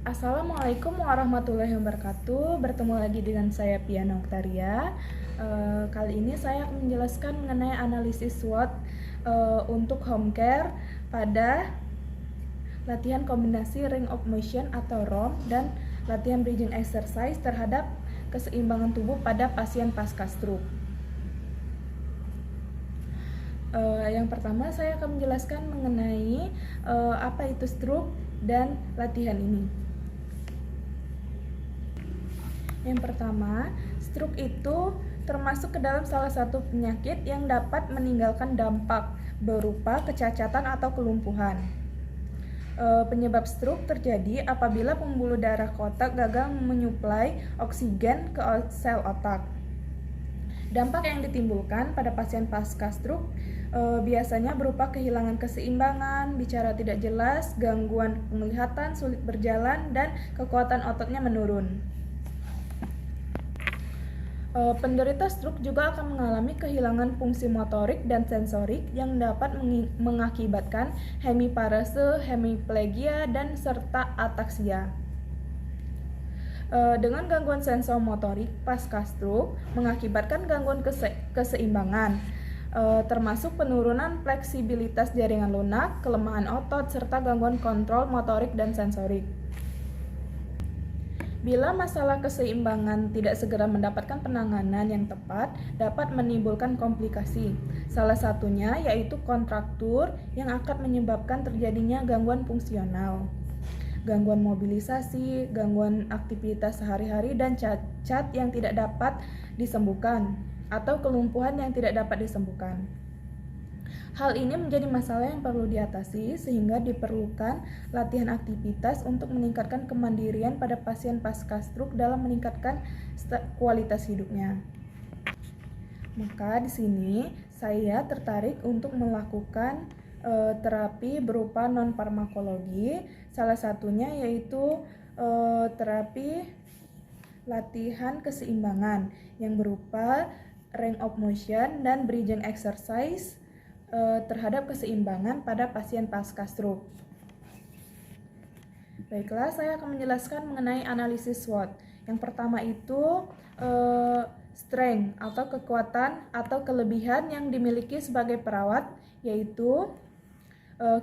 Assalamualaikum warahmatullahi wabarakatuh. Bertemu lagi dengan saya Piana Oktaria. Kali ini saya akan menjelaskan mengenai analisis SWOT untuk home care pada latihan kombinasi range of motion atau ROM dan latihan bridging exercise terhadap keseimbangan tubuh pada pasien pasca stroke. Yang pertama saya akan menjelaskan mengenai apa itu stroke dan latihan ini. Yang pertama, stroke itu termasuk ke dalam salah satu penyakit yang dapat meninggalkan dampak berupa kecacatan atau kelumpuhan. Penyebab stroke terjadi apabila pembuluh darah ke otak gagal menyuplai oksigen ke sel otak. Dampak yang ditimbulkan pada pasien pasca stroke biasanya berupa kehilangan keseimbangan, bicara tidak jelas, gangguan penglihatan, sulit berjalan, dan kekuatan ototnya menurun. Penderita stroke juga akan mengalami kehilangan fungsi motorik dan sensorik yang dapat mengakibatkan hemiparese, hemiplegia, dan serta ataksia. Dengan gangguan sensor motorik pasca stroke mengakibatkan gangguan keseimbangan, termasuk penurunan fleksibilitas jaringan lunak, kelemahan otot, serta gangguan kontrol motorik dan sensorik. Bila masalah keseimbangan tidak segera mendapatkan penanganan yang tepat, dapat menimbulkan komplikasi. Salah satunya yaitu kontraktur yang akan menyebabkan terjadinya gangguan fungsional, gangguan mobilisasi, gangguan aktivitas sehari-hari, dan cacat yang tidak dapat disembuhkan, atau kelumpuhan yang tidak dapat disembuhkan. Hal ini menjadi masalah yang perlu diatasi sehingga diperlukan latihan aktivitas untuk meningkatkan kemandirian pada pasien pasca stroke dalam meningkatkan kualitas hidupnya. Maka di sini saya tertarik untuk melakukan terapi berupa non-farmakologi, salah satunya yaitu terapi latihan keseimbangan yang berupa range of motion dan bridging exercise terhadap keseimbangan pada pasien pasca stroke. Baiklah, saya akan menjelaskan mengenai analisis SWOT. Yang pertama itu strength atau kekuatan atau kelebihan yang dimiliki sebagai perawat, yaitu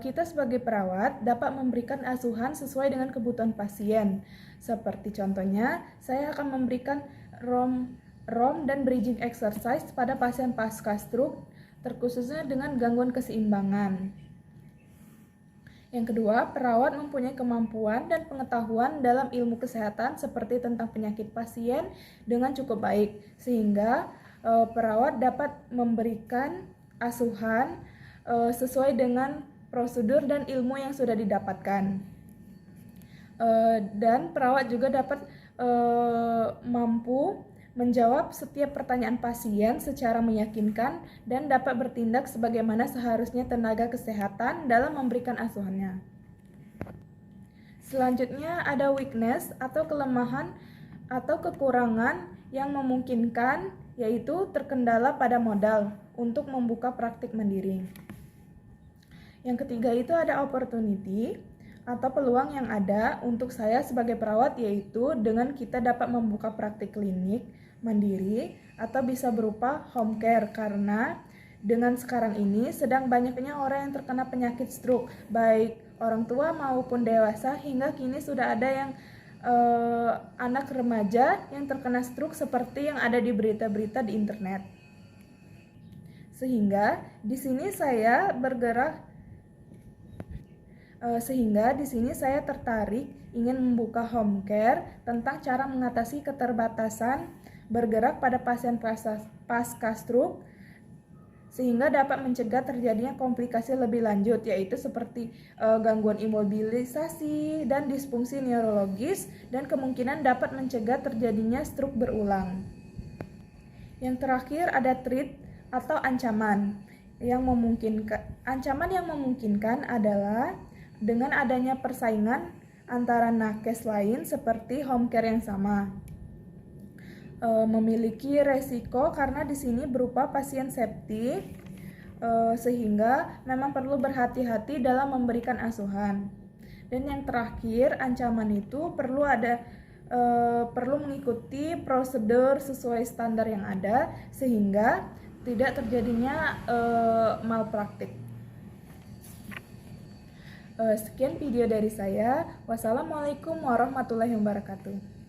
kita sebagai perawat dapat memberikan asuhan sesuai dengan kebutuhan pasien. Seperti contohnya, saya akan memberikan ROM dan bridging exercise pada pasien pasca stroke, terkhususnya dengan gangguan keseimbangan. Yang kedua, perawat mempunyai kemampuan dan pengetahuan dalam ilmu kesehatan seperti tentang penyakit pasien dengan cukup baik, sehingga perawat dapat memberikan asuhan sesuai dengan prosedur dan ilmu yang sudah didapatkan. Dan perawat juga dapat mampu menjawab setiap pertanyaan pasien secara meyakinkan dan dapat bertindak sebagaimana seharusnya tenaga kesehatan dalam memberikan asuhannya. Selanjutnya ada weakness atau kelemahan atau kekurangan yang memungkinkan, yaitu terkendala pada modal untuk membuka praktik mandiri. Yang ketiga itu ada opportunity atau peluang yang ada untuk saya sebagai perawat, yaitu dengan kita dapat membuka praktik klinik mandiri atau bisa berupa home care, karena dengan sekarang ini sedang banyaknya orang yang terkena penyakit stroke, baik orang tua maupun dewasa, hingga kini sudah ada yang anak remaja yang terkena stroke seperti yang ada di berita-berita di internet. Sehingga di sini saya tertarik ingin membuka home care tentang cara mengatasi keterbatasan bergerak pada pasien pasca stroke sehingga dapat mencegah terjadinya komplikasi lebih lanjut, yaitu seperti gangguan imobilisasi dan disfungsi neurologis, dan kemungkinan dapat mencegah terjadinya stroke berulang. Yang terakhir ada threat atau ancaman yang memungkinkan adalah dengan adanya persaingan antara nakes lain seperti home care yang sama. Memiliki resiko karena di sini berupa pasien septik, sehingga memang perlu berhati-hati dalam memberikan asuhan. Dan yang terakhir, ancaman itu perlu mengikuti prosedur sesuai standar yang ada sehingga tidak terjadinya malpraktik. Sekian video dari saya. Wassalamualaikum warahmatullahi wabarakatuh.